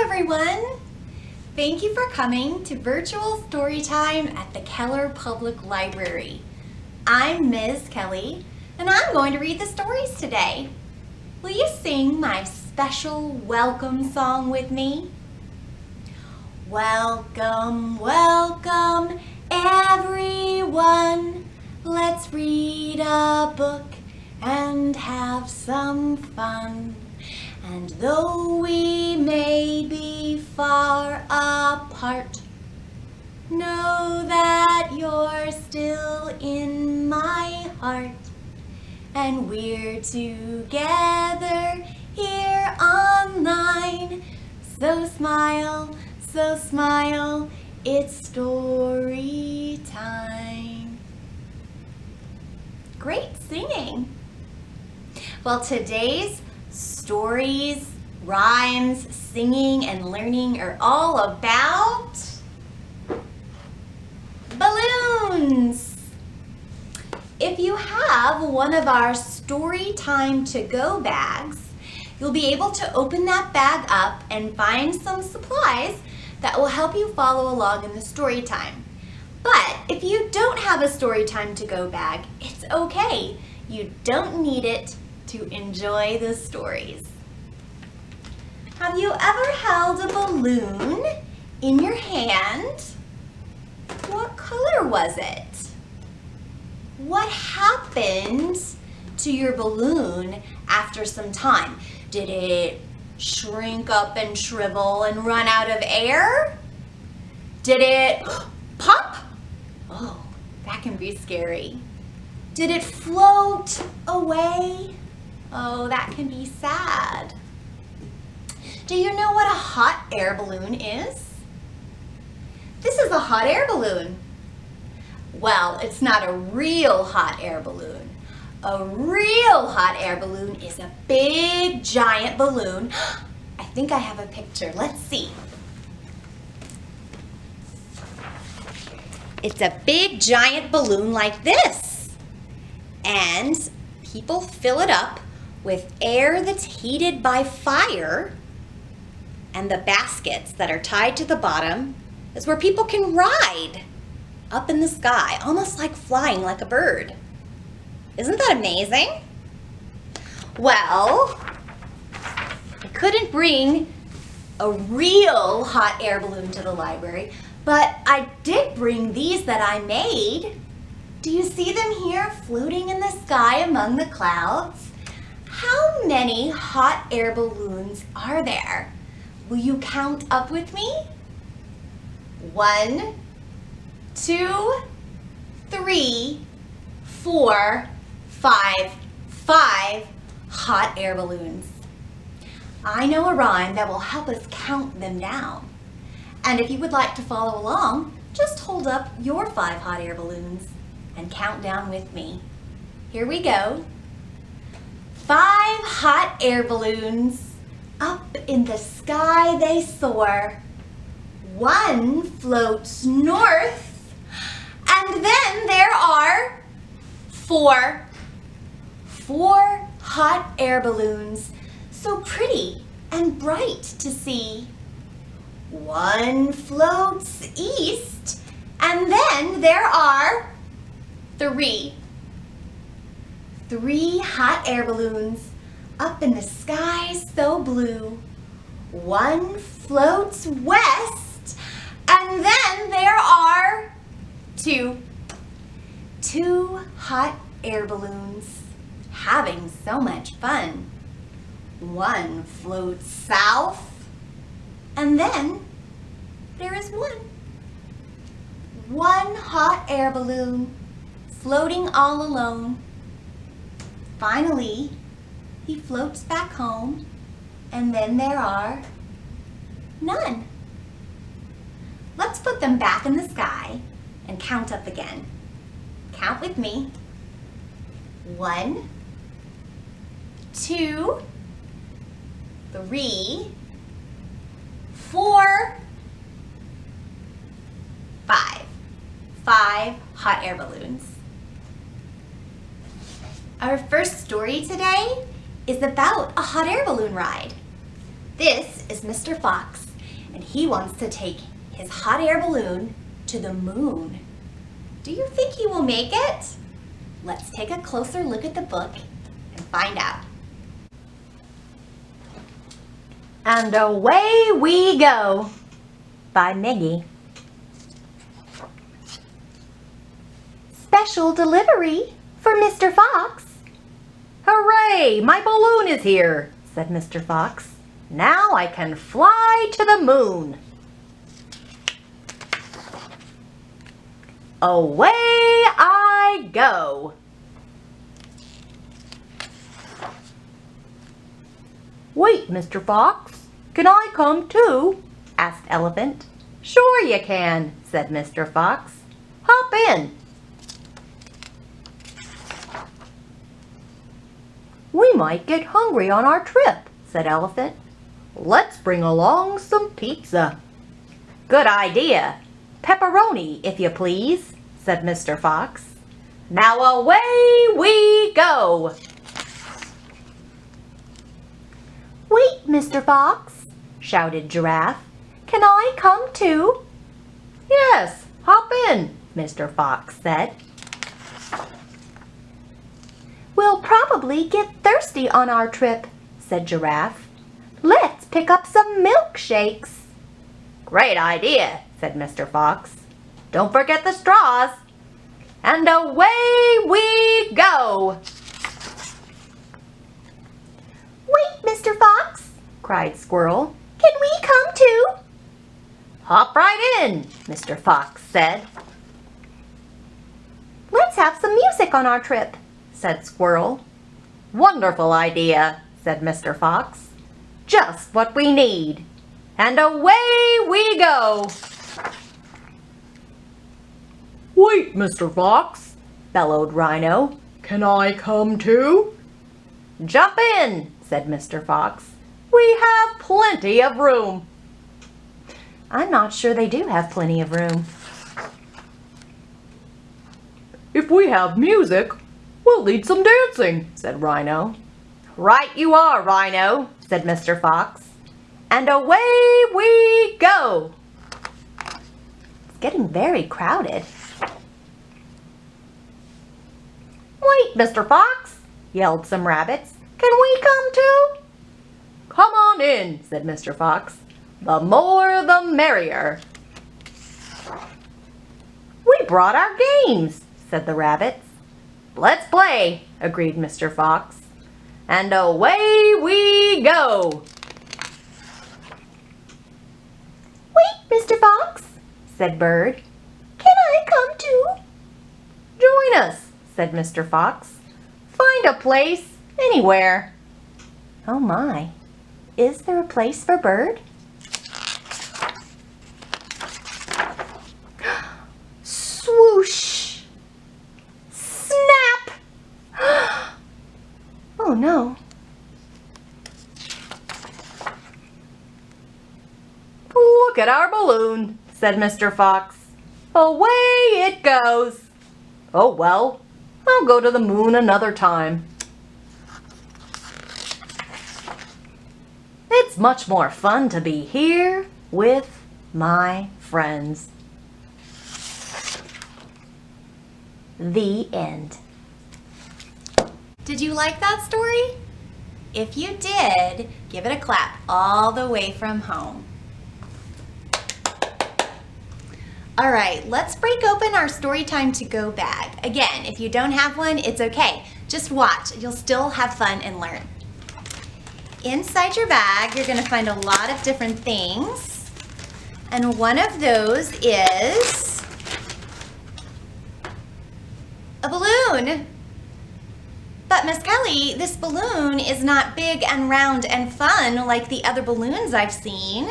everyone! Thank you for coming to virtual story time at the Keller Public Library. I'm Ms. Kelly, and I'm going to read the stories today. Will you sing my special welcome song with me? Welcome, welcome, everyone. Let's read a book and have some fun. And though we may be far apart, know that you're still in my heart. And we're together here online. So smile, it's story time. Great singing. Well, today's stories, rhymes, singing, and learning are all about balloons. If you have one of our Storytime to-go bags, you'll be able to open that bag up and find some supplies that will help you follow along in the story time. But if you don't have a Storytime to-go bag, it's okay. You don't need it to enjoy the stories. Have you ever held a balloon in your hand? What color was it? What happened to your balloon after some time? Did it shrink up and shrivel and run out of air? Did it pop? Oh, that can be scary. Did it float away? Oh, that can be sad. Do you know what a hot air balloon is? This is a hot air balloon. Well, it's not a real hot air balloon. A real hot air balloon is a big, giant balloon. I think I have a picture. Let's see. It's a big, giant balloon like this. And people fill it up with air that's heated by fire, and the baskets that are tied to the bottom is where people can ride up in the sky, almost like flying like a bird. Isn't that amazing? Well, I couldn't bring a real hot air balloon to the library, but I did bring these that I made. Do you see them here floating in the sky among the clouds? How many hot air balloons are there? Will you count up with me? 1, 2, 3, 4, 5 hot air balloons. I know a rhyme that will help us count them down. And if you would like to follow along, just hold up your 5 hot air balloons and count down with me. Here we go. 5 hot air balloons, up in the sky they soar. 1 floats north, and then there are 4 hot air balloons, so pretty and bright to see. 1 floats east, and then there are 3 hot air balloons up in the sky so blue. 1 floats west, and then there are 2 hot air balloons having so much fun. 1 floats south, and then there is 1 hot air balloon floating all alone. Finally, he floats back home, and then there are none. Let's put them back in the sky and count up again. Count with me. 1, 2, 3, 4, 5. 5 hot air balloons. Our first story today is about a hot air balloon ride. This is Mr. Fox, and he wants to take his hot air balloon to the moon. Do you think he will make it? Let's take a closer look at the book and find out. And away we go by Miggy. Special delivery for Mr. Fox. Hooray! My balloon is here, said Mr. Fox. Now I can fly to the moon. Away I go. Wait, Mr. Fox, can I come too? Asked Elephant. Sure you can, said Mr. Fox. Hop in. We might get hungry on our trip, said Elephant. Let's bring along some pizza. Good idea. Pepperoni, if you please, said Mr. Fox. Now away we go. Wait, Mr. Fox, shouted Giraffe. Can I come too? Yes, hop in, Mr. Fox said. We'll probably get thirsty on our trip, said Giraffe. Let's pick up some milkshakes. Great idea, said Mr. Fox. Don't forget the straws. And away we go. Wait, Mr. Fox, cried Squirrel. Can we come too? Hop right in, Mr. Fox said. Let's have some music on our trip, said Squirrel. Wonderful idea, said Mr. Fox. Just what we need. And away we go. Wait, Mr. Fox, bellowed Rhino. Can I come too? Jump in, said Mr. Fox. We have plenty of room. I'm not sure they do have plenty of room. If we have music, we'll need some dancing, said Rhino. Right you are, Rhino, said Mr. Fox. And away we go. It's getting very crowded. Wait, Mr. Fox, yelled some rabbits. Can we come too? Come on in, said Mr. Fox. The more the merrier. We brought our games, said the rabbits. Let's play, agreed Mr. Fox. And away we go. Wait, Mr. Fox, said Bird. Can I come too? Join us, said Mr. Fox. Find a place, anywhere. Oh my, is there a place for Bird? Swoosh! Snap! Oh no. Look at our balloon, said Mr. Fox. Away it goes. Oh well, I'll go to the moon another time. It's much more fun to be here with my friends. The end. Did you like that story? If you did, give it a clap all the way from home. All right, let's break open our Storytime to Go bag. Again, if you don't have one, it's okay. Just watch, you'll still have fun and learn. Inside your bag, you're gonna find a lot of different things. And one of those is a balloon. But Miss Kelly, this balloon is not big and round and fun like the other balloons I've seen.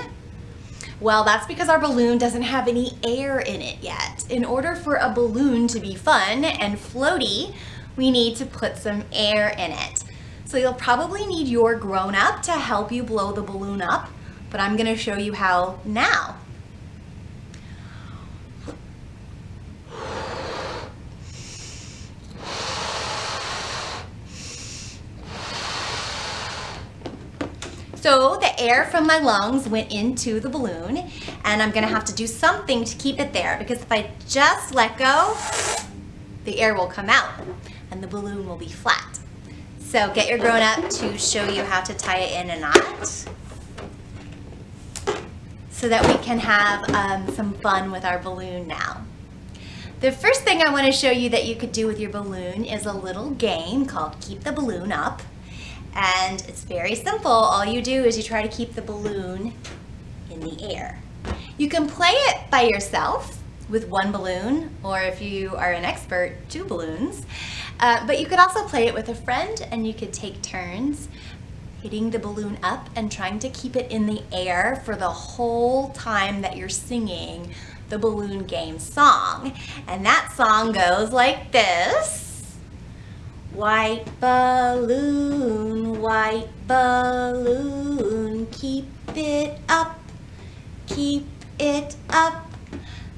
Well, that's because our balloon doesn't have any air in it yet. In order for a balloon to be fun and floaty, we need to put some air in it. So you'll probably need your grown-up to help you blow the balloon up, but I'm gonna show you how now. So the air from my lungs went into the balloon, and I'm gonna have to do something to keep it there, because if I just let go, the air will come out and the balloon will be flat. So get your grown-up to show you how to tie it in a knot so that we can have some fun with our balloon now. The first thing I want to show you that you could do with your balloon is a little game called Keep the Balloon Up. And it's very simple. All you do is you try to keep the balloon in the air. You can play it by yourself with one balloon, or if you are an expert, 2 balloons. But you could also play it with a friend, and you could take turns hitting the balloon up and trying to keep it in the air for the whole time that you're singing the balloon game song. And that song goes like this. White balloon, keep it up,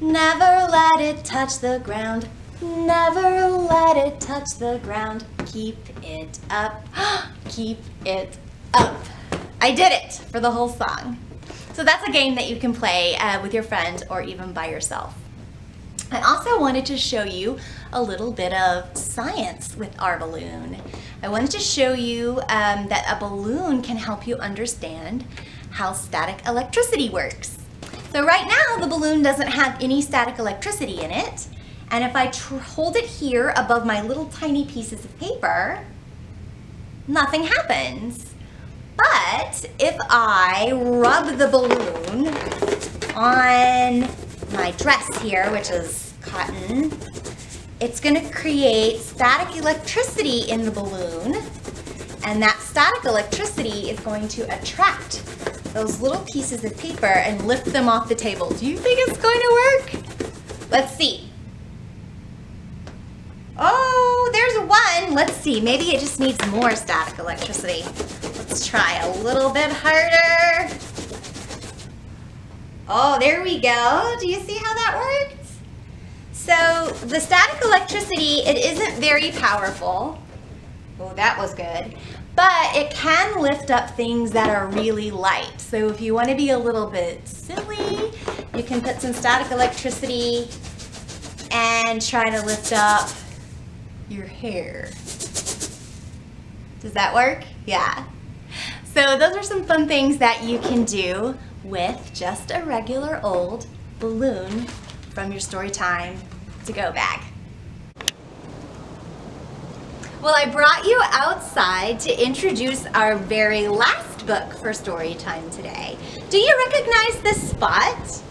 never let it touch the ground, never let it touch the ground, keep it up, keep it up. I did it for the whole song. So that's a game that you can play with your friend or even by yourself. I also wanted to show you a little bit of science with our balloon. I wanted to show you that a balloon can help you understand how static electricity works. So right now the balloon doesn't have any static electricity in it, and if I hold it here above my little tiny pieces of paper, nothing happens. But if I rub the balloon on my dress here, which is cotton, it's going to create static electricity in the balloon, and that static electricity is going to attract those little pieces of paper and lift them off the table. Do you think it's going to work? Let's see. Oh, there's one. Let's see. Maybe it just needs more static electricity. Let's try a little bit harder. Oh, there we go. Do you see how that worked? So the static electricity, it isn't very powerful. Oh, that was good. But it can lift up things that are really light. So if you want to be a little bit silly, you can put some static electricity and try to lift up your hair. Does that work? Yeah. So those are some fun things that you can do with just a regular old balloon from your Storytime to go bag. Well, I brought you outside to introduce our very last book for Storytime today. Do you recognize this spot?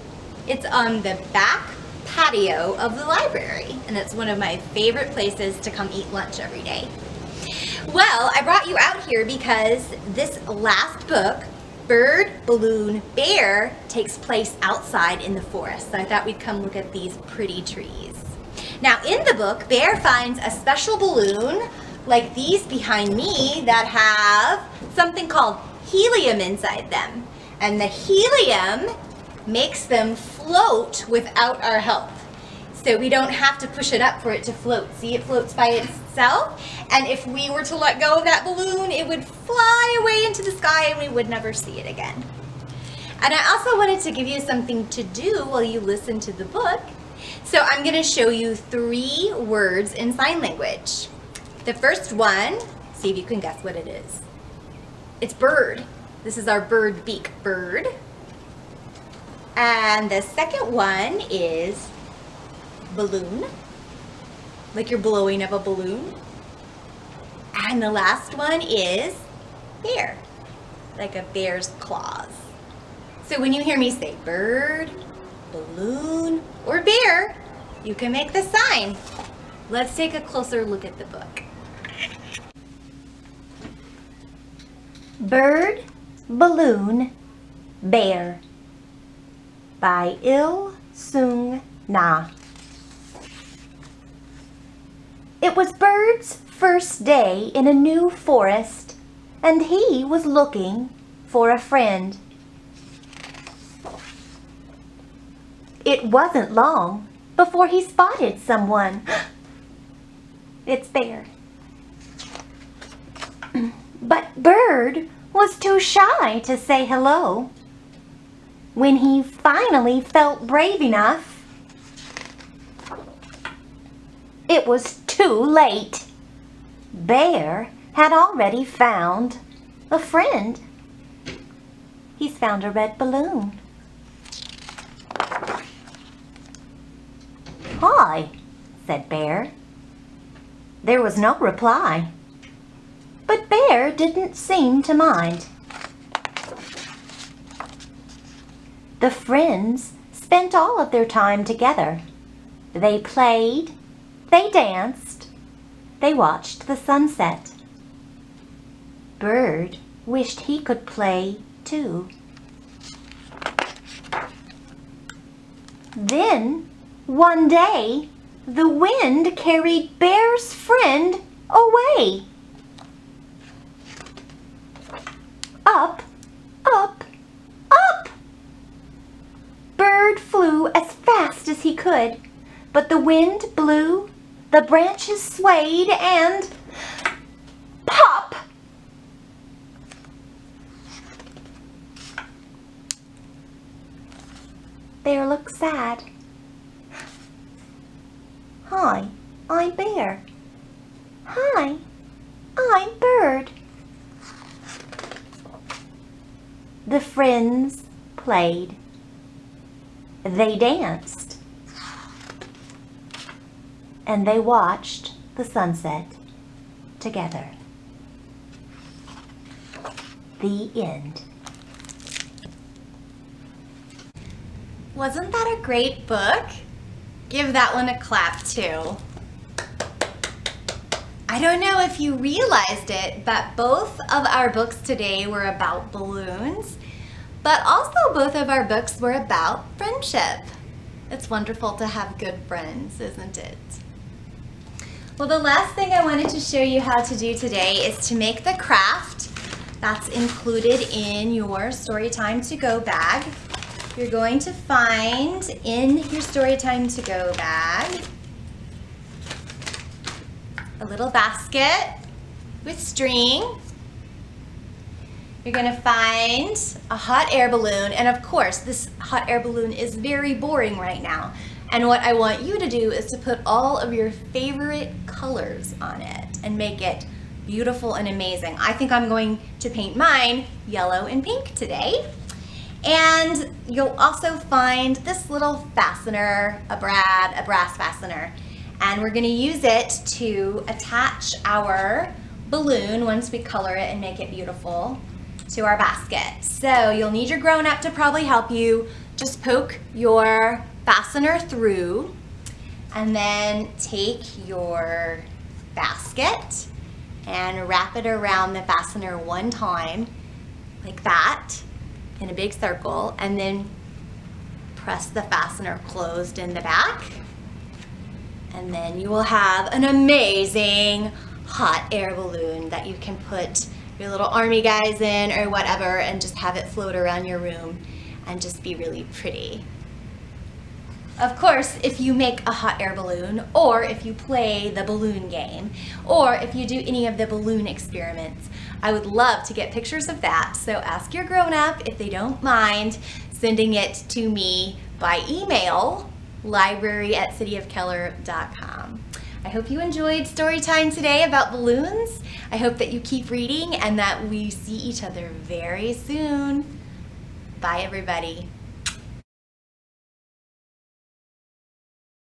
It's on the back patio of the library, and it's one of my favorite places to come eat lunch every day. Well, I brought you out here because this last book, Bird, Balloon, Bear, takes place outside in the forest. So I thought we'd come look at these pretty trees. Now in the book, Bear finds a special balloon like these behind me that have something called helium inside them. And the helium makes them float without our help. So we don't have to push it up for it to float. See, it floats by itself. And if we were to let go of that balloon, it would fly away into the sky and we would never see it again. And I also wanted to give you something to do while you listen to the book. So I'm going to show you 3 words in sign language. The first one, see if you can guess what it is. It's bird. This is our bird beak, bird. And the second one is balloon, like you're blowing up a balloon. And the last one is bear, like a bear's claws. So when you hear me say bird, balloon, or bear, you can make the sign. Let's take a closer look at the book. Bird, Balloon, Bear by Il Sung Na. It was Bird's first day in a new forest, and he was looking for a friend. It wasn't long before he spotted someone. It's Bear. But Bird was too shy to say hello. When he finally felt brave enough, it was too late. Bear had already found a friend. He's found a red balloon. "Hi," said Bear. There was no reply, but Bear didn't seem to mind. The friends spent all of their time together. They played, they danced, they watched the sunset. Bird wished he could play too. Then, one day, the wind carried Bear's friend away. Up, up, up! Bird flew as fast as he could, but the wind blew, the branches swayed, and pop! Bear looked sad. "Hi, I'm Bear." "Hi, I'm Bird." The friends played. They danced. And they watched the sunset together. The end. Wasn't that a great book? Give that one a clap too. I don't know if you realized it, but both of our books today were about balloons, but also both of our books were about friendship. It's wonderful to have good friends, isn't it? Well, the last thing I wanted to show you how to do today is to make the craft that's included in your Storytime to Go bag. You're going to find in your Storytime to Go bag a little basket with string. You're going to find a hot air balloon, and of course this hot air balloon is very boring right now. And what I want you to do is to put all of your favorite colors on it and make it beautiful and amazing. I think I'm going to paint mine yellow and pink today. And you'll also find this little fastener, a brass fastener. And we're gonna use it to attach our balloon once we color it and make it beautiful to our basket. So you'll need your grown-up to probably help you. Just poke your fastener through and then take your basket and wrap it around the fastener one time like that in a big circle, and then press the fastener closed in the back, and then you will have an amazing hot air balloon that you can put your little army guys in or whatever and just have it float around your room and just be really pretty. Of course, if you make a hot air balloon, or if you play the balloon game, or if you do any of the balloon experiments, I would love to get pictures of that. So ask your grown-up if they don't mind sending it to me by email, library@cityofkeller.com. I hope you enjoyed Storytime today about balloons. I hope that you keep reading and that we see each other very soon. Bye, everybody.